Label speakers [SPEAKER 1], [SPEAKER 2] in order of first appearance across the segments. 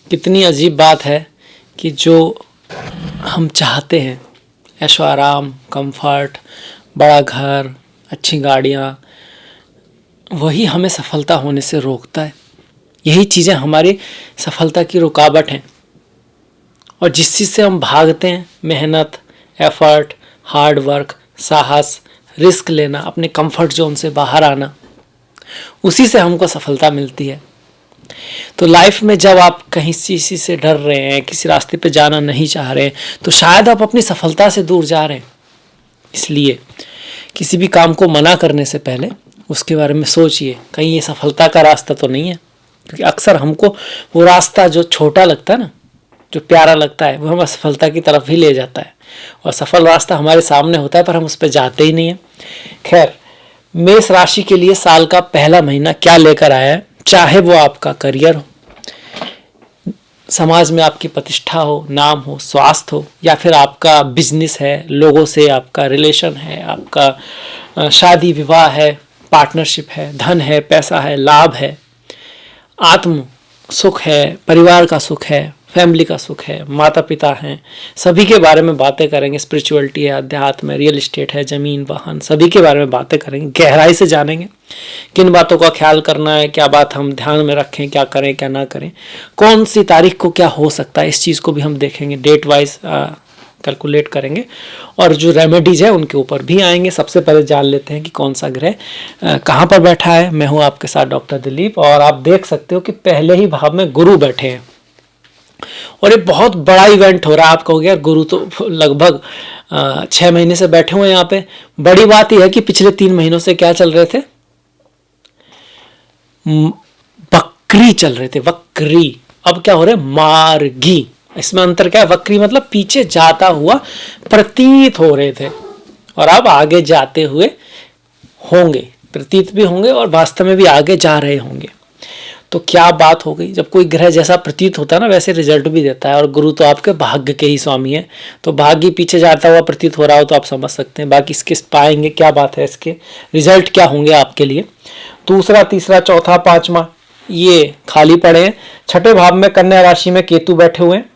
[SPEAKER 1] कितनी अजीब बात है कि जो हम चाहते हैं, ऐशो आराम, कंफर्ट, बड़ा घर, अच्छी गाड़ियाँ, वही हमें सफलता होने से रोकता है। यही चीज़ें हमारी सफलता की रुकावट हैं। और जिस चीज़ से हम भागते हैं, मेहनत, एफर्ट, हार्ड वर्क, साहस, रिस्क लेना, अपने कंफर्ट जोन से बाहर आना, उसी से हमको सफलता मिलती है। तो लाइफ में जब आप कहीं किसी से डर रहे हैं, किसी रास्ते पे जाना नहीं चाह रहे हैं, तो शायद आप अपनी सफलता से दूर जा रहे हैं। इसलिए किसी भी काम को मना करने से पहले उसके बारे में सोचिए, कहीं ये सफलता का रास्ता तो नहीं है। क्योंकि अक्सर हमको वो रास्ता जो छोटा लगता है ना, जो प्यारा लगता है, वो हमें सफलता की तरफ ही ले जाता है। और सफल रास्ता हमारे सामने होता है पर हम उस पर जाते ही नहीं हैं। खैर, मेष राशि के लिए साल का पहला महीना क्या लेकर आया है, चाहे वो आपका करियर हो, समाज में आपकी प्रतिष्ठा हो, नाम हो, स्वास्थ्य हो, या फिर आपका बिजनेस है, लोगों से आपका रिलेशन है, आपका शादी विवाह है, पार्टनरशिप है, धन है, पैसा है, लाभ है, आत्म सुख है, परिवार का सुख है, फैमिली का सुख है, माता पिता हैं, सभी के बारे में बातें करेंगे। स्पिरिचुअलिटी है, अध्यात्म है, रियल एस्टेट है, जमीन, वाहन, सभी के बारे में बातें करेंगे। गहराई से जानेंगे किन बातों का ख्याल करना है, क्या बात हम ध्यान में रखें, क्या करें क्या ना करें, कौन सी तारीख को क्या हो सकता है, इस चीज़ को भी हम देखेंगे, डेट वाइज कैलकुलेट करेंगे। और जो रेमेडीज है उनके ऊपर भी आएंगे। सबसे पहले जान लेते हैं कि कौन सा ग्रह कहाँ पर बैठा है। मैं हूँ आपके साथ डॉक्टर दिलीप, और आप देख सकते हो कि पहले ही भाव में गुरु बैठे हैं। और ये बहुत बड़ा इवेंट हो रहा है। आप कहोगे यार गुरु तो लगभग 6 महीने से बैठे हुए हैं यहाँ पे। बड़ी बात यह है कि पिछले 3 महीनों से क्या चल रहे थे, वक्री चल रहे थे, वक्री। अब क्या हो रहा है, मार्गी। इसमें अंतर क्या है, वक्री मतलब पीछे जाता हुआ प्रतीत हो रहे थे, और अब आगे जाते हुए होंगे, प्रतीत भी होंगे और वास्तव में भी आगे जा रहे होंगे। तो क्या बात हो गई, जब कोई ग्रह जैसा प्रतीत होता है ना, वैसे रिजल्ट भी देता है। और गुरु तो आपके भाग्य के ही स्वामी है, तो भाग्य पीछे जाता हुआ प्रतीत हो रहा हो तो आप समझ सकते हैं। बाकी इसके पाएंगे क्या बात है, इसके रिजल्ट क्या होंगे आपके लिए। दूसरा, तीसरा, चौथा, पांचवा ये खाली पड़े हैं। छठे भाव में कन्या राशि में केतु बैठे हुए हैं।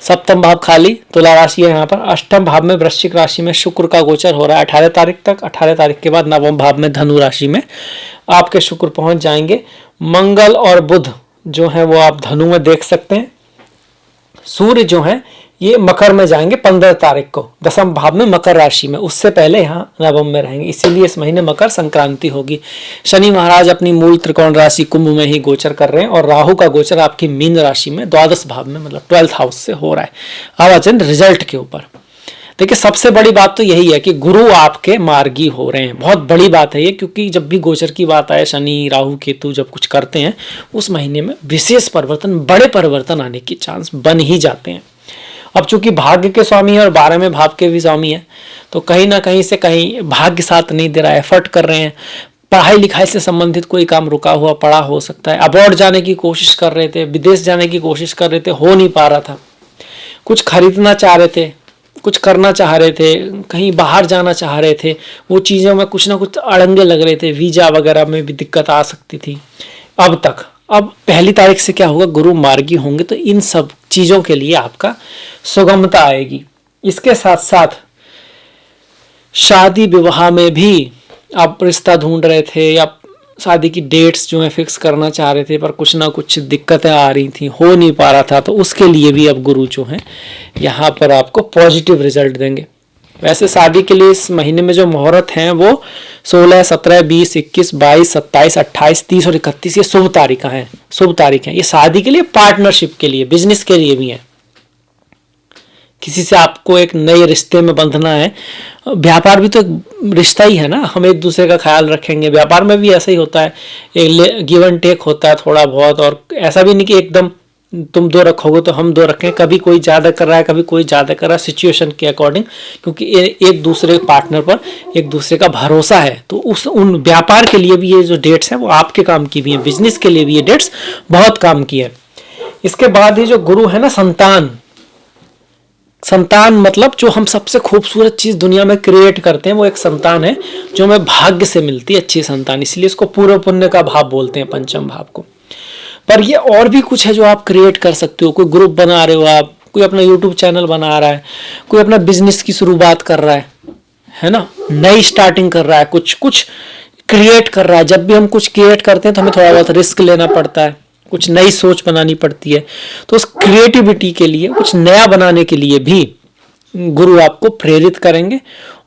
[SPEAKER 1] सप्तम भाव खाली, तुला राशि है यहाँ पर। अष्टम भाव में वृश्चिक राशि में शुक्र का गोचर हो रहा है 18 तारीख तक। 18 तारीख के बाद नवम भाव में धनु राशि में आपके शुक्र पहुंच जाएंगे। मंगल और बुध जो है वो आप धनु में देख सकते हैं। सूर्य जो है ये मकर में जाएंगे 15 तारीख को, दसम भाव में मकर राशि में। उससे पहले यहाँ नवम में रहेंगे, इसीलिए इस महीने मकर संक्रांति होगी। शनि महाराज अपनी मूल त्रिकोण राशि कुंभ में ही गोचर कर रहे हैं, और राहु का गोचर आपकी मीन राशि में द्वादश भाव में, मतलब 12th हाउस से हो रहा है। अब आचरण रिजल्ट के ऊपर देखिए, सबसे बड़ी बात तो यही है कि गुरु आपके मार्गी हो रहे हैं। बहुत बड़ी बात है ये, क्योंकि जब भी गोचर की बात आए, शनि राहु केतु जब कुछ करते हैं, उस महीने में विशेष परिवर्तन, बड़े परिवर्तन आने की चांस बन ही जाते हैं। अब चूंकि भाग्य के स्वामी है और 12वें भाव के भी स्वामी है, तो कहीं ना कहीं से कहीं भाग्य साथ नहीं दे रहा है। एफर्ट कर रहे हैं, पढ़ाई लिखाई से संबंधित कोई काम रुका हुआ पड़ा हो सकता है। अब्रॉड जाने की कोशिश कर रहे थे, विदेश जाने की कोशिश कर रहे थे, हो नहीं पा रहा था। कुछ खरीदना चाह रहे थे, कुछ करना चाह रहे थे, कहीं बाहर जाना चाह रहे थे, वो चीज़ों में कुछ ना कुछ अड़ंगे लग रहे थे, वीजा वगैरह में भी दिक्कत आ सकती थी। अब पहली तारीख से क्या होगा, गुरु मार्गी होंगे, तो इन सब चीज़ों के लिए आपका सुगमता आएगी। इसके साथ साथ शादी विवाह में भी आप रिश्ता ढूंढ रहे थे, या शादी की डेट्स जो है फिक्स करना चाह रहे थे, पर कुछ ना कुछ दिक्कतें आ रही थी, हो नहीं पा रहा था, तो उसके लिए भी अब गुरु जो है यहाँ पर आपको पॉजिटिव रिजल्ट देंगे। वैसे शादी के लिए इस महीने में जो मुहूर्त हैं वो 16, 17, 20, 21, 22, 27, 28, 30 और 31 ये शुभ तारीखें हैं। शुभ तारीख है ये शादी के लिए, पार्टनरशिप के लिए, बिजनेस के लिए भी है। किसी से आपको एक नए रिश्ते में बंधना है। व्यापार भी तो रिश्ता ही है ना, हम एक दूसरे का ख्याल रखेंगे। व्यापार में भी ऐसा ही होता है, एक गिव एंड टेक होता है थोड़ा बहुत, और ऐसा भी नहीं कि एकदम तुम 2 रखोगे तो हम 2 रखें। कभी कोई ज़्यादा कर रहा है, कभी कोई ज़्यादा कर रहा है, सिचुएशन के अकॉर्डिंग, क्योंकि एक दूसरे पार्टनर पर एक दूसरे का भरोसा है। तो उन व्यापार के लिए भी ये जो डेट्स हैं वो आपके काम की भी हैं, बिजनेस के लिए भी ये डेट्स बहुत काम की है। इसके बाद ये जो गुरु है ना, संतान मतलब जो हम सबसे खूबसूरत चीज दुनिया में क्रिएट करते हैं, वो एक संतान है जो हमें भाग्य से मिलती है, अच्छी संतान। इसलिए इसको पूर्व पुण्य का भाव बोलते हैं, पंचम भाव को। पर ये और भी कुछ है जो आप क्रिएट कर सकते हो। कोई ग्रुप बना रहे हो आप, कोई अपना यूट्यूब चैनल बना रहा है, कोई अपना बिजनेस की शुरुआत कर रहा है ना, नई स्टार्टिंग कर रहा है, कुछ कुछ क्रिएट कर रहा है। जब भी हम कुछ क्रिएट करते हैं तो हमें थोड़ा बहुत रिस्क लेना पड़ता है, कुछ नई सोच बनानी पड़ती है। तो उस क्रिएटिविटी के लिए, कुछ नया बनाने के लिए भी गुरु आपको प्रेरित करेंगे।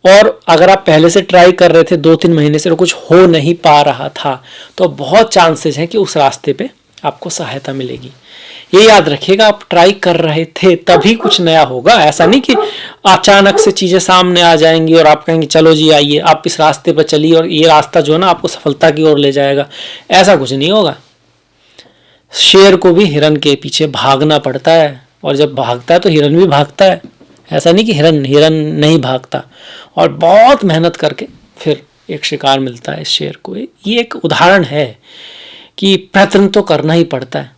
[SPEAKER 1] और अगर आप पहले से ट्राई कर रहे थे 2-3 महीने से और कुछ हो नहीं पा रहा था, तो बहुत चांसेस हैं कि उस रास्ते पे आपको सहायता मिलेगी। ये याद रखिएगा, आप ट्राई कर रहे थे तभी कुछ नया होगा। ऐसा नहीं कि अचानक से चीजें सामने आ जाएंगी और आप कहेंगे चलो जी आइए आप इस रास्ते पर चलिए और ये रास्ता जो है ना आपको सफलता की ओर ले जाएगा। ऐसा कुछ नहीं होगा। शेर को भी हिरन के पीछे भागना पड़ता है, और जब भागता है तो हिरन भी भागता है। ऐसा नहीं कि हिरन नहीं भागता, और बहुत मेहनत करके फिर एक शिकार मिलता है इस शेर को। ये एक उदाहरण है कि प्रयत्न तो करना ही पड़ता है।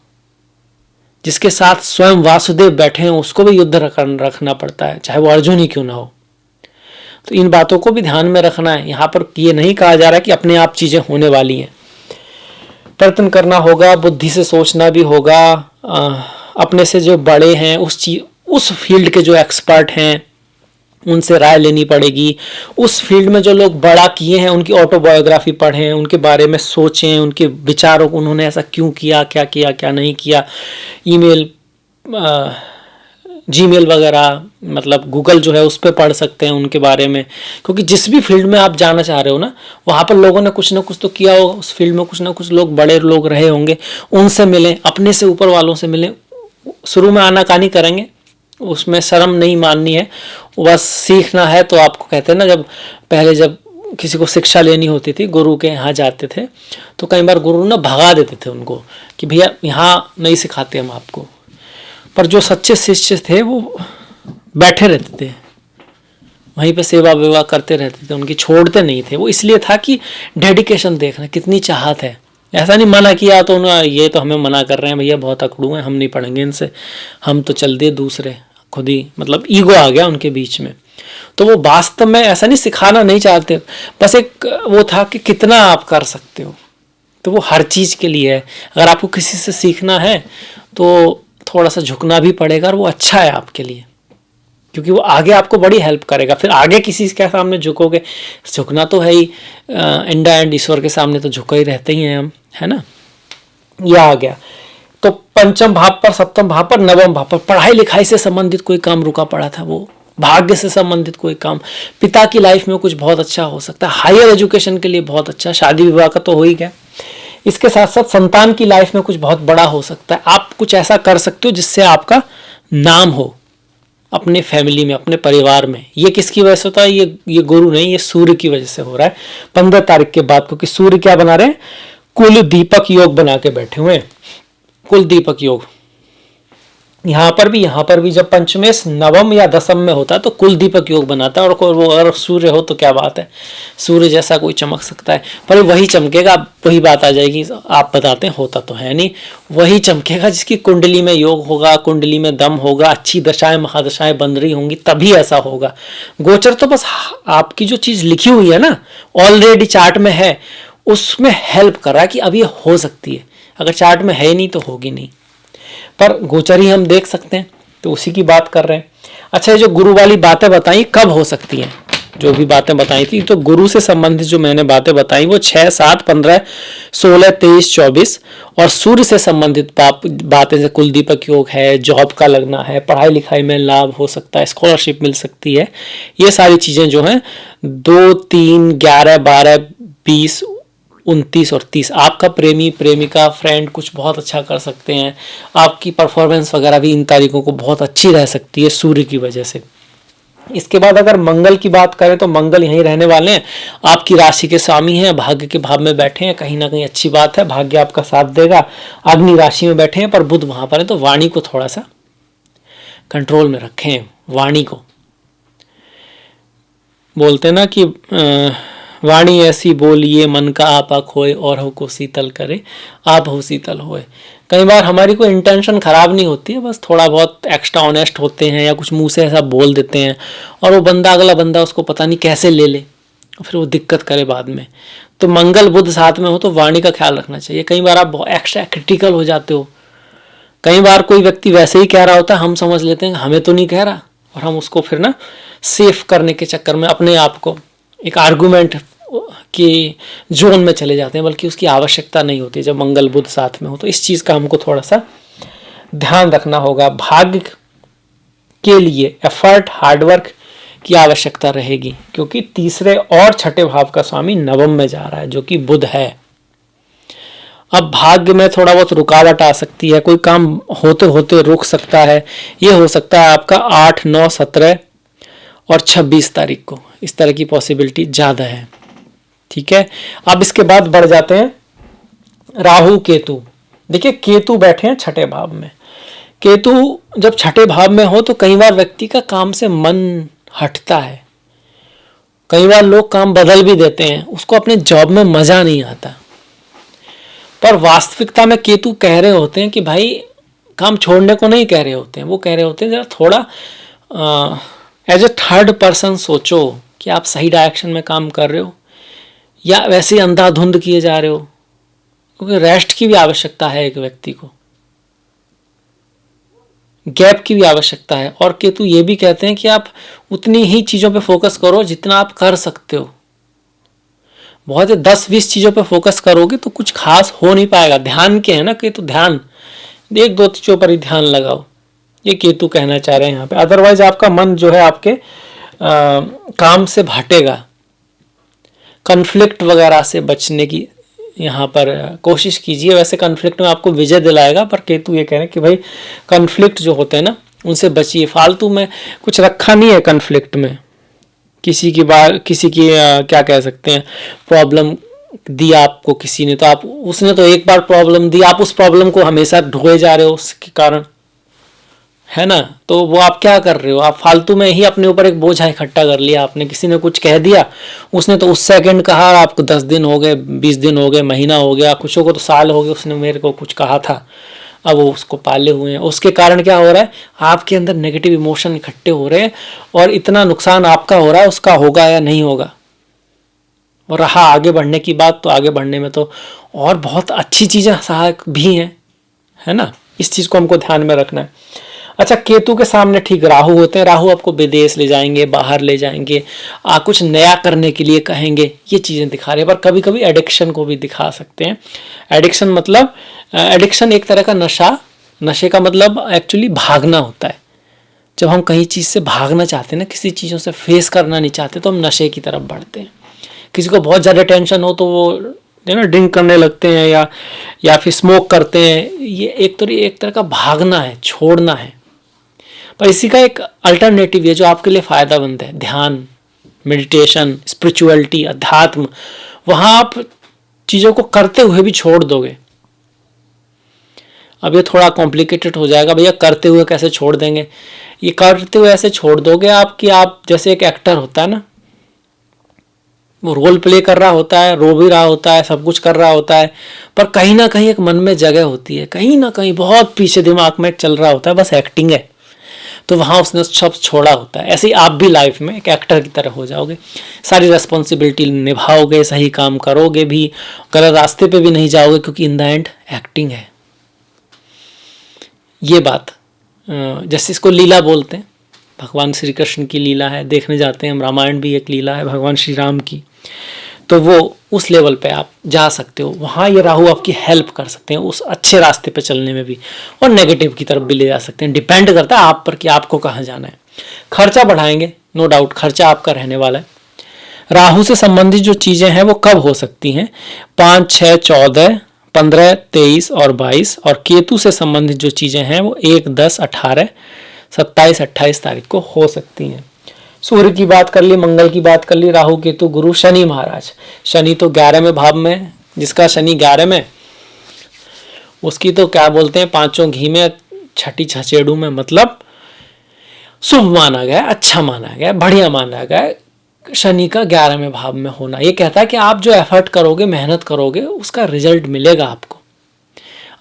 [SPEAKER 1] जिसके साथ स्वयं वासुदेव बैठे हैं उसको भी युद्ध रखना पड़ता है, चाहे वो अर्जुन ही क्यों ना हो। तो इन बातों को भी ध्यान में रखना है। यहाँ पर ये नहीं कहा जा रहा कि अपने आप चीजें होने वाली हैं। प्रयत्न करना होगा, बुद्धि से सोचना भी होगा, अपने से जो बड़े हैं उस फील्ड के जो एक्सपर्ट हैं उनसे राय लेनी पड़ेगी। उस फील्ड में जो लोग बड़ा किए हैं उनकी ऑटोबायोग्राफी पढ़ें, उनके बारे में सोचें, उनके विचारों को, उन्होंने ऐसा क्यों किया, क्या नहीं किया। ईमेल, जीमेल वगैरह, मतलब गूगल जो है उस पर पढ़ सकते हैं उनके बारे में। क्योंकि जिस भी फील्ड में आप जाना चाह रहे हो ना, वहाँ पर लोगों ने कुछ ना कुछ तो किया होगा, उस फील्ड में कुछ ना कुछ लोग बड़े लोग रहे होंगे, उनसे मिलें, अपने से ऊपर वालों से मिलें। शुरू में आनाकानी करेंगे, उसमें शर्म नहीं माननी है, बस सीखना है। तो आपको कहते हैं ना, जब किसी को शिक्षा लेनी होती थी, गुरु के यहाँ जाते थे तो कई बार गुरु ना भगा देते थे उनको कि भैया यहाँ नहीं सिखाते हम आपको। पर जो सच्चे शिष्य थे वो बैठे रहते थे वहीं पे, सेवा वेवा करते रहते थे, उनकी छोड़ते नहीं थे। वो इसलिए था कि डेडिकेशन देखना, कितनी चाहत है। ऐसा नहीं मना किया तो उन्होंने, ये तो हमें मना कर रहे हैं भैया, बहुत अकड़ू हैं, हम नहीं पढ़ेंगे इनसे, हम तो चल दिए दूसरे, खुद ही मतलब ईगो आ गया उनके बीच में। तो वो वास्तव में ऐसा नहीं, सिखाना नहीं चाहते, बस एक वो था कि कितना आप कर सकते हो। तो वो हर चीज़ के लिए है। अगर आपको किसी से सीखना है तो थोड़ा सा झुकना भी पड़ेगा, और वो अच्छा है आपके लिए, क्योंकि वो आगे आपको बड़ी हेल्प करेगा। फिर आगे किसी के सामने झुकोगे, झुकना तो है ही, इंडा एंड ईश्वर के सामने तो झुके ही रहते ही हैं हम, है ना। ये आ गया। तो पंचम भाव पर, सप्तम भाव पर, नवम भाव पर पढ़ाई लिखाई से संबंधित कोई काम रुका पड़ा था, वो भाग्य से संबंधित कोई काम, पिता की लाइफ में कुछ बहुत अच्छा हो सकता है, हायर एजुकेशन के लिए बहुत अच्छा, शादी विवाह का तो हो ही गया। इसके साथ साथ संतान की लाइफ में कुछ बहुत बड़ा हो सकता है। आप कुछ ऐसा कर सकते हो जिससे आपका नाम हो अपने फैमिली में, अपने परिवार में। ये किसकी वजह से होता है? ये गुरु नहीं, ये सूर्य की वजह से हो रहा है 15 तारीख के बाद, क्योंकि सूर्य क्या बना रहे हैं? कुल दीपक योग बना के बैठे हुए हैं, कुल दीपक योग। यहाँ पर भी जब पंचमेश नवम या दसम में होता है तो कुल दीपक योग बनाता है। और वो अगर सूर्य हो तो क्या बात है, सूर्य जैसा कोई चमक सकता है, पर वही चमकेगा। वही बात आ जाएगी, आप बताते हैं, होता तो है नहीं, वही चमकेगा जिसकी कुंडली में योग होगा, कुंडली में दम होगा, अच्छी दशाएं महादशाएं बन रही होंगी, तभी ऐसा होगा। गोचर तो बस आपकी जो चीज लिखी हुई है ना, ऑलरेडी चार्ट में है, उसमें हेल्प कर रहा है कि अब ये हो सकती है। अगर चार्ट में है नहीं तो होगी नहीं, पर गोचर ही हम देख सकते हैं, तो उसी की बात कर रहे हैं। अच्छा, ये जो गुरु वाली बातें बताई कब हो सकती हैं? जो भी बातें बताई थी, तो गुरु से संबंधित जो मैंने बातें बताई वो 6, 7, 15, 16, 23, 24, और सूर्य से संबंधित बातें से कुल दीपक योग है, जॉब का लगना है, पढ़ाई लिखाई में लाभ हो सकता है, स्कॉलरशिप मिल सकती है, ये सारी चीजें जो हैं 2, 3, 11, 12, 20, 29 और 30, आपका प्रेमिका, फ्रेंड कुछ बहुत अच्छा कर सकते हैं। आपकी परफॉर्मेंस वगैरह भी इन तारीखों को बहुत अच्छी रह सकती है सूर्य की वजह से। इसके बाद अगर मंगल की बात करें तो मंगल यहीं रहने वाले हैं, आपकी राशि के स्वामी हैं, भाग्य के भाव में बैठे हैं, कहीं ना कहीं अच्छी बात है, भाग्य आपका साथ देगा। अग्नि राशि में बैठे हैं, पर बुध वहां पर है, तो वाणी को थोड़ा सा कंट्रोल में रखें। वाणी को बोलते ना कि वाणी ऐसी बोलिए मन का आपा खोए, और हो को शीतल करे आप हो शीतल होए। कई बार हमारी कोई इंटेंशन खराब नहीं होती है, बस थोड़ा बहुत एक्स्ट्रा ऑनेस्ट होते हैं या कुछ मुंह से ऐसा बोल देते हैं, और वो अगला बंदा उसको पता नहीं कैसे ले ले, और फिर वो दिक्कत करे बाद में। तो मंगल बुध साथ में हो तो वाणी का ख्याल रखना चाहिए। कई बार आप एक्स्ट्रा क्रिटिकल हो जाते हो, कई बार कोई व्यक्ति वैसे ही कह रहा होता है, हम समझ लेते हैं हमें तो नहीं कह रहा, और हम उसको फिर ना सेफ करने के चक्कर में अपने आप को एक आर्गुमेंट की जोन में चले जाते हैं, बल्कि उसकी आवश्यकता नहीं होती जब मंगल बुध साथ में हो। तो इस चीज़ का हमको थोड़ा सा ध्यान रखना होगा। भाग्य के लिए एफर्ट, हार्डवर्क की आवश्यकता रहेगी, क्योंकि तीसरे और छठे भाव का स्वामी नवम में जा रहा है जो कि बुध है। अब भाग्य में थोड़ा बहुत रुकावट आ सकती है, कोई काम होते होते रुक सकता है। ये हो सकता है आपका 8, 9, 17 और 26 तारीख को, इस तरह की पॉसिबिलिटी ज़्यादा है। ठीक है, अब इसके बाद बढ़ जाते हैं राहु केतु। देखिए केतु बैठे हैं छठे भाव में। केतु जब छठे भाव में हो तो कई बार व्यक्ति का काम से मन हटता है, कई बार लोग काम बदल भी देते हैं, उसको अपने जॉब में मजा नहीं आता। पर वास्तविकता में केतु कह रहे होते हैं कि भाई काम छोड़ने को नहीं कह रहे होते हैं, वो कह रहे होते हैं जरा थोड़ा एज ए थर्ड पर्सन सोचो कि आप सही डायरेक्शन में काम कर रहे हो या वैसे ही अंधाधुंध किए जा रहे हो, क्योंकि रेस्ट की भी आवश्यकता है, एक व्यक्ति को गैप की भी आवश्यकता है। और केतु ये भी कहते हैं कि आप उतनी ही चीज़ों पे फोकस करो जितना आप कर सकते हो। बहुत 10-20 चीज़ों पे फोकस करोगे तो कुछ खास हो नहीं पाएगा। ध्यान के है ना केतु, ध्यान, 1-2 चीज़ों पर ही ध्यान लगाओ, ये केतु कहना चाह रहे हैं यहाँ पे। अदरवाइज आपका मन जो है आपके काम से भटेगा। कन्फ्लिक्ट वगैरह से बचने की यहाँ पर कोशिश कीजिए। वैसे कन्फ्लिक्ट में आपको विजय दिलाएगा, पर केतु ये कह रहे हैं कि भाई कन्फ्लिक्ट जो होते हैं ना उनसे बचिए। फालतू में कुछ रखा नहीं है कन्फ्लिक्ट में। किसी की क्या कह सकते हैं, प्रॉब्लम दी आपको किसी ने, तो आप उसने तो एक बार प्रॉब्लम दी, आप उस प्रॉब्लम को हमेशा ढोए जा रहे हो उसके कारण, है ना। तो वो आप क्या कर रहे हो, आप फालतू में ही अपने ऊपर एक बोझा इकट्ठा कर लिया आपने। किसी ने कुछ कह दिया, उसने तो उस सेकंड कहा, आपको 10 दिन हो गए, 20 दिन हो गए, महीना हो गया, कुछों को तो साल हो गए, उसने मेरे को कुछ कहा था, अब वो उसको पाले हुए हैं। उसके कारण क्या हो रहा है, आपके अंदर नेगेटिव इमोशन इकट्ठे हो रहे हैं और इतना नुकसान आपका हो रहा है, उसका होगा या नहीं होगा। और रहा आगे बढ़ने की बात, तो आगे बढ़ने में तो और बहुत अच्छी चीज़ें सहायक भी हैं, है ना। इस चीज़ को हमको ध्यान में रखना है। अच्छा, केतु के सामने ठीक राहु होते हैं। राहु आपको विदेश ले जाएंगे, बाहर ले जाएंगे, कुछ नया करने के लिए कहेंगे, ये चीज़ें दिखा रहे हैं। पर कभी कभी एडिक्शन को भी दिखा सकते हैं। एडिक्शन मतलब एडिक्शन एक तरह का नशे का मतलब एक्चुअली भागना होता है। जब हम कहीं चीज़ से भागना चाहते हैं ना, किसी चीज़ों से फेस करना नहीं चाहते, तो हम नशे की तरफ बढ़ते हैं। किसी को बहुत ज़्यादा टेंशन हो तो वो ड्रिंक करने लगते हैं या फिर स्मोक करते हैं। ये एक तरह का भागना है, छोड़ना है। पर इसी का एक अल्टरनेटिव है जो आपके लिए फ़ायदेमंद है, ध्यान, मेडिटेशन, स्पिरिचुअलिटी, अध्यात्म। वहाँ आप चीज़ों को करते हुए भी छोड़ दोगे। अब ये थोड़ा कॉम्प्लिकेटेड हो जाएगा, भैया करते हुए कैसे छोड़ देंगे। ये करते हुए ऐसे छोड़ दोगे आप कि आप जैसे एक एक्टर होता है ना, वो रोल प्ले कर रहा होता है, रो भी रहा होता है, सब कुछ कर रहा होता है, पर कहीं ना कहीं एक मन में जगह होती है, कहीं ना कहीं बहुत पीछे दिमाग में चल रहा होता है, बस एक्टिंग है। तो वहाँ उसने सब छोड़ा होता है। ऐसे ही आप भी लाइफ में एक एक्टर की तरह हो जाओगे, सारी रेस्पॉन्सिबिलिटी निभाओगे, सही काम करोगे भी, गलत रास्ते पे भी नहीं जाओगे, क्योंकि इन द एंड एक्टिंग है। ये बात, जैसे इसको लीला बोलते हैं, भगवान श्री कृष्ण की लीला है, देखने जाते हैं हम, रामायण भी एक लीला है भगवान श्री राम की। तो वो उस लेवल पे आप जा सकते हो। वहाँ ये राहु आपकी हेल्प कर सकते हैं उस अच्छे रास्ते पे चलने में भी, और नेगेटिव की तरफ भी ले जा सकते हैं। डिपेंड करता है आप पर कि आपको कहाँ जाना है। खर्चा बढ़ाएंगे, नो डाउट, खर्चा आपका रहने वाला है। राहु से संबंधित जो चीज़ें हैं वो कब हो सकती हैं, 5, 6, 14, 15, 23 और 22। और केतु से संबंधित जो चीज़ें हैं वो 1, 10, 18, 27, 28 तारीख को हो सकती हैं। सूर्य की बात कर ली, मंगल की बात कर ली, राहु केतु गुरु शनि महाराज। शनि तो 11वें भाव में, जिसका शनि 11 में, उसकी तो क्या बोलते हैं, 5 घी में, 6 छचेड़ू में, मतलब शुभ माना गया, अच्छा माना गया, बढ़िया माना गया शनि का 11वें भाव में होना। ये कहता है कि आप जो एफर्ट करोगे, मेहनत करोगे, उसका रिजल्ट मिलेगा आपको।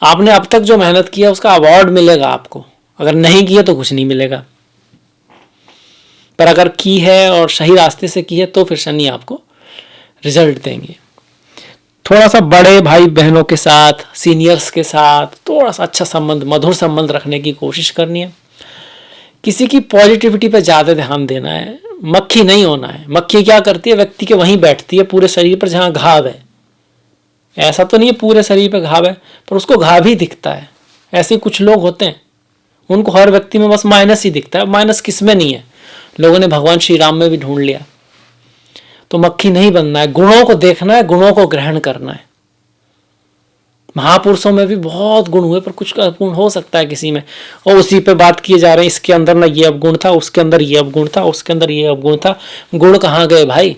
[SPEAKER 1] आपने अब तक जो मेहनत किया उसका अवार्ड मिलेगा आपको। अगर नहीं किया तो कुछ नहीं मिलेगा, पर अगर की है और सही रास्ते से की है तो फिर शनि आपको रिजल्ट देंगे। थोड़ा सा बड़े भाई बहनों के साथ, सीनियर्स के साथ थोड़ा सा अच्छा संबंध, मधुर संबंध रखने की कोशिश करनी है। किसी की पॉजिटिविटी पे ज़्यादा ध्यान देना है, मक्खी नहीं होना है। मक्खी क्या करती है, व्यक्ति के वहीं बैठती है पूरे शरीर पर जहाँ घाव है। ऐसा तो नहीं है पूरे शरीर पर घाव है, पर उसको घाव ही दिखता है। ऐसे कुछ लोग होते हैं, उनको हर व्यक्ति में बस माइनस ही दिखता है। माइनस किस में नहीं है, लोगों ने भगवान श्री राम में भी ढूंढ लिया। तो मक्खी नहीं बनना है, गुणों को देखना है, गुणों को ग्रहण करना है। महापुरुषों में भी बहुत गुण हुए, पर कुछ का गुण हो सकता है किसी में, और उसी पे बात किए जा रहे हैं, इसके अंदर ना ये अवगुण था, उसके अंदर ये अवगुण था, उसके अंदर ये अवगुण था। गुण कहाँ गए भाई,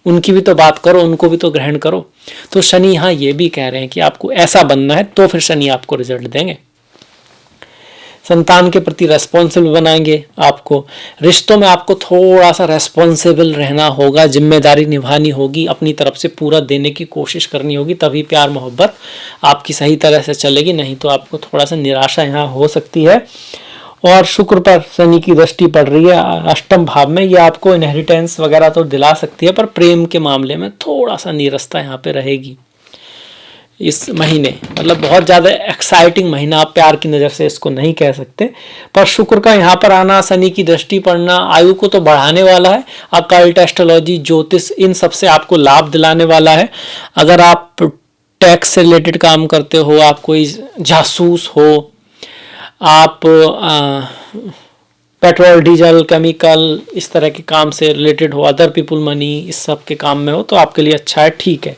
[SPEAKER 1] उनकी भी तो बात करो, उनको भी तो ग्रहण करो। तो शनि यहाँ ये भी कह रहे हैं कि आपको ऐसा बनना है, तो फिर शनि आपको रिजल्ट देंगे। संतान के प्रति रेस्पॉन्सिबल बनाएंगे आपको। रिश्तों में आपको थोड़ा सा रेस्पॉन्सिबल रहना होगा, जिम्मेदारी निभानी होगी, अपनी तरफ से पूरा देने की कोशिश करनी होगी, तभी प्यार मोहब्बत आपकी सही तरह से चलेगी। नहीं तो आपको थोड़ा सा निराशा यहाँ हो सकती है। और शुक्र पर शनि की दृष्टि पड़ रही है अष्टम भाव में, ये आपको इनहेरिटेंस वगैरह तो दिला सकती है, पर प्रेम के मामले में थोड़ा सा नीरसता यहाँ पे रहेगी इस महीने। मतलब बहुत ज़्यादा एक्साइटिंग महीना आप प्यार की नज़र से इसको नहीं कह सकते, पर शुक्र का यहाँ पर आना, शनि की दृष्टि पड़ना आयु को तो बढ़ाने वाला है। अकल्ट, एस्ट्रोलॉजी, ज्योतिष, इन सब से आपको लाभ दिलाने वाला है। अगर आप टैक्स से रिलेटेड काम करते हो, आप कोई जासूस हो, आप पेट्रोल, डीजल, केमिकल, इस तरह के काम से रिलेटेड हो, अदर पीपुल मनी, इस सब के काम में हो, तो आपके लिए अच्छा है, ठीक है।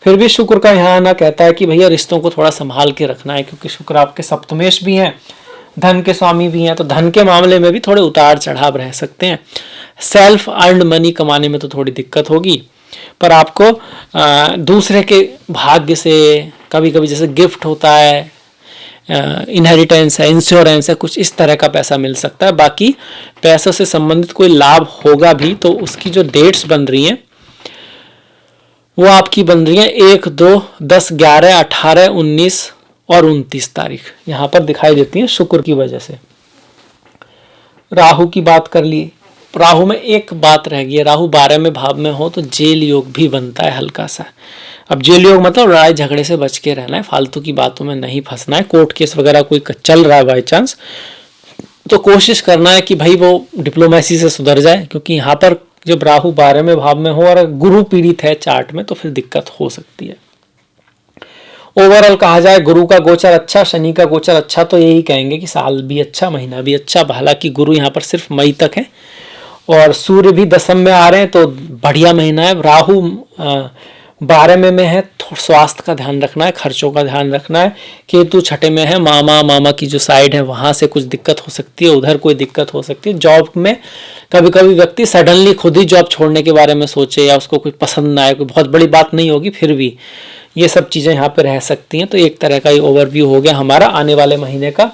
[SPEAKER 1] फिर भी शुक्र का यहाँ आना कहता है कि भैया रिश्तों को थोड़ा संभाल के रखना है, क्योंकि शुक्र आपके सप्तमेश भी हैं, धन के स्वामी भी हैं, तो धन के मामले में भी थोड़े उतार चढ़ाव रह सकते हैं। सेल्फ अर्न्ड मनी कमाने में तो थोड़ी दिक्कत होगी, पर आपको दूसरे के भाग्य से कभी कभी जैसे गिफ्ट होता है, इनहेरिटेंस है, इंश्योरेंस है, कुछ इस तरह का पैसा मिल सकता है। बाकी पैसों से संबंधित कोई लाभ होगा भी तो उसकी जो डेट्स बन रही हैं वो आपकी बन रही है 1, 2, 10, 11, 18, 19 और 29 तारीख यहाँ पर दिखाई देती है शुक्र की वजह से। राहु की बात कर ली, राहु में एक बात रह गई है, राहु 12वें भाव में हो तो जेल योग भी बनता है हल्का सा। अब जेल योग मतलब लड़ाई झगड़े से बच के रहना है, फालतू की बातों में नहीं फंसना है। कोर्ट केस वगैरह कोई चल रहा है बाई चांस, तो कोशिश करना है कि भाई वो डिप्लोमेसी से सुधर जाए, क्योंकि यहाँ पर जब राहु 12वें भाव में हो और गुरु पीड़ित है चार्ट में तो फिर दिक्कत हो सकती है। ओवरऑल कहा जाए गुरु का गोचर अच्छा, शनि का गोचर अच्छा, तो यही कहेंगे कि साल भी अच्छा, महीना भी अच्छा। हालांकि गुरु यहाँ पर सिर्फ मई तक है और सूर्य भी दशम में आ रहे हैं, तो बढ़िया महीना है। राहु 12वें में है, स्वास्थ्य का ध्यान रखना है, खर्चों का ध्यान रखना है। केतु छठे में है, मामा की जो साइड है वहां से कुछ दिक्कत हो सकती है, उधर कोई दिक्कत हो सकती है। जॉब में कभी कभी व्यक्ति सडनली खुद ही जॉब छोड़ने के बारे में सोचे या उसको कोई पसंद ना आए, कोई बहुत बड़ी बात नहीं होगी, फिर भी ये सब चीज़ें यहाँ पे रह सकती हैं। तो एक तरह का ये ओवरव्यू हो गया हमारा आने वाले महीने का।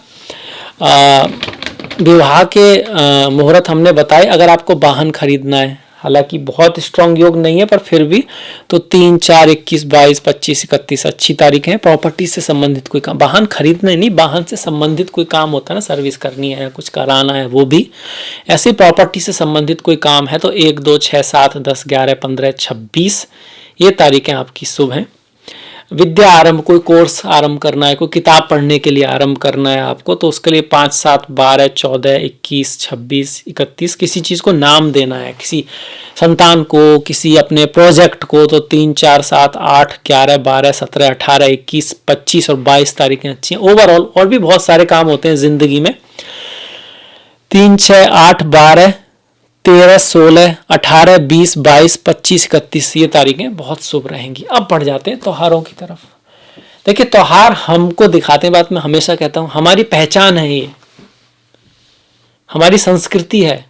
[SPEAKER 1] विवाह के मुहूर्त हमने बताए। अगर आपको वाहन खरीदना है, हालांकि बहुत स्ट्रांग योग नहीं है पर फिर भी, तो 3, 4, 21, 22, 25, 31 अच्छी तारीख है। प्रॉपर्टी से संबंधित कोई काम, वाहन खरीदना नहीं, वाहन से संबंधित कोई काम होता है ना, सर्विस करनी है, कुछ कराना है, वो भी ऐसे प्रॉपर्टी से संबंधित कोई काम है तो 1, 2, 6, 7, 10, 11, 15, 26 ये तारीखें आपकी शुभ हैं। विद्या आरंभ, कोई कोर्स आरंभ करना है, कोई किताब पढ़ने के लिए आरंभ करना है आपको, तो उसके लिए 5, 7, 12, 14, 21, 26, 31 किसी चीज़ को नाम देना है, किसी संतान को, किसी अपने प्रोजेक्ट को, तो 3, 4, 7, 8, 11, 12, 17, 18, 21, 25 और 22 तारीखें अच्छी हैं। ओवरऑल और भी बहुत सारे काम होते हैं जिंदगी में। 3, 6, 8, 12, 13, 16, 18, 20, 22, 25, 31 ये तारीखें बहुत शुभ रहेंगी। अब बढ़ जाते हैं त्योहारों की तरफ। देखिए त्योहार हमको दिखाते हैं, बात मैं हमेशा कहता हूं, हमारी पहचान है, ये हमारी संस्कृति है,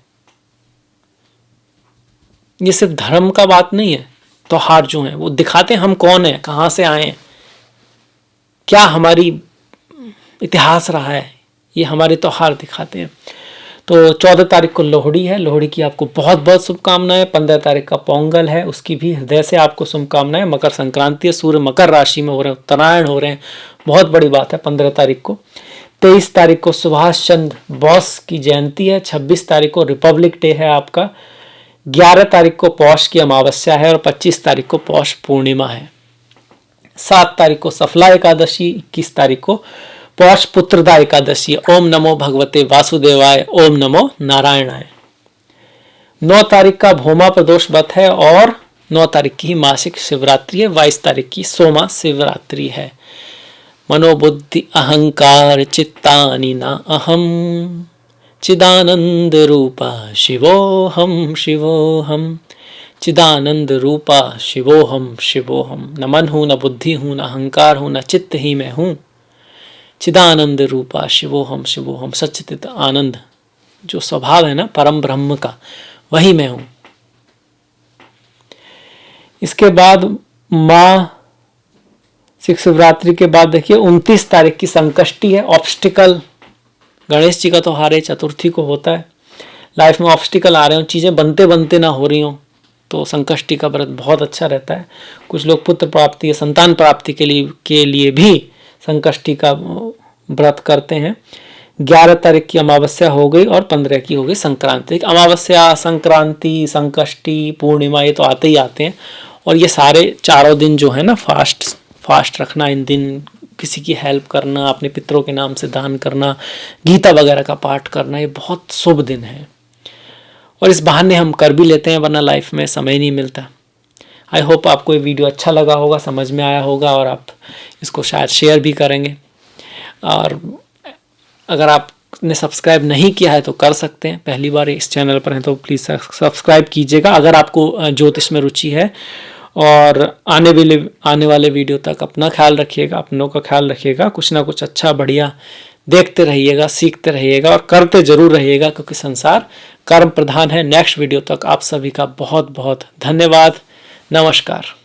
[SPEAKER 1] ये सिर्फ धर्म का बात नहीं है। त्योहार जो है वो दिखाते हैं हम कौन है, कहां से आए हैं, क्या हमारी इतिहास रहा है, ये हमारे त्योहार दिखाते हैं। तो 14 तारीख को लोहड़ी है, लोहड़ी की आपको बहुत बहुत शुभकामनाएं। 15 तारीख का पोंगल है, उसकी भी हृदय से आपको शुभकामनाएं। मकर संक्रांति है, सूर्य मकर राशि में हो रहे हैं, उत्तरायण हो रहे हैं, बहुत बड़ी बात है 15 तारीख को। 23 तारीख को सुभाष चंद्र बोस की जयंती है। 26 तारीख को रिपब्लिक डे है आपका। 11 तारीख को पौष की अमावस्या है और 25 तारीख को पौष पूर्णिमा है। 7 तारीख को सफला एकादशी, 21 तारीख को पौष पुत्रदा एकादशी। ओम नमो भगवते वासुदेवाय, ओम नमो नारायणाय। 9 तारीख का भौमा प्रदोष व्रत है और 9 तारीख की ही मासिक शिवरात्रि है, 22 तारीख की सोमा शिवरात्रि है। मनोबुद्धि अहंकार चित्तानि न अहम, चिदानंद रूपा शिवोहम शिवोहम, चिदानंद रूपा शिवोहम शिवोहम। न मन हूं, न बुद्धि हूं, न अहंकार हूं, न चित्त ही मैं हूं। चिदानंद रूपा शिवोहम शिवोहम, सच्चित आनंद जो स्वभाव है ना परम ब्रह्म का, वही मैं हूं। इसके बाद मासिक शिवरात्रि के बाद देखिए 29 तारीख की संकष्टी है, ऑब्स्टिकल। गणेश जी का तो हारे चतुर्थी को होता है। लाइफ में ऑब्स्टिकल आ रहे हो, चीजें बनते बनते ना हो रही हो, तो संकष्टी का व्रत बहुत अच्छा रहता है। कुछ लोग पुत्र प्राप्ति या संतान प्राप्ति के लिए भी संकष्टी का व्रत करते हैं। 11 तारीख की अमावस्या हो गई और 15 की हो गई संक्रांति। अमावस्या, संक्रांति, संकष्टी, पूर्णिमा, ये तो आते ही आते हैं। और ये सारे चारों दिन जो है ना फास्ट रखना, इन दिन किसी की हेल्प करना, अपने पितरों के नाम से दान करना, गीता वगैरह का पाठ करना, ये बहुत शुभ दिन है। और इस बहाने हम कर भी लेते हैं, वरना लाइफ में समय नहीं मिलता। आई होप आपको ये वीडियो अच्छा लगा होगा, समझ में आया होगा और आप इसको शायद शेयर भी करेंगे। और अगर आपने सब्सक्राइब नहीं किया है तो कर सकते हैं, पहली बार इस चैनल पर हैं तो प्लीज़ सब्सक्राइब कीजिएगा अगर आपको ज्योतिष में रुचि है। और आने वाले वीडियो तक अपना ख्याल रखिएगा, अपनों का ख्याल रखिएगा। कुछ ना कुछ अच्छा बढ़िया देखते रहिएगा, सीखते रहिएगा और करते जरूर रहिएगा, क्योंकि संसार कर्म प्रधान है। नेक्स्ट वीडियो तक आप सभी का बहुत बहुत धन्यवाद। नमस्कार।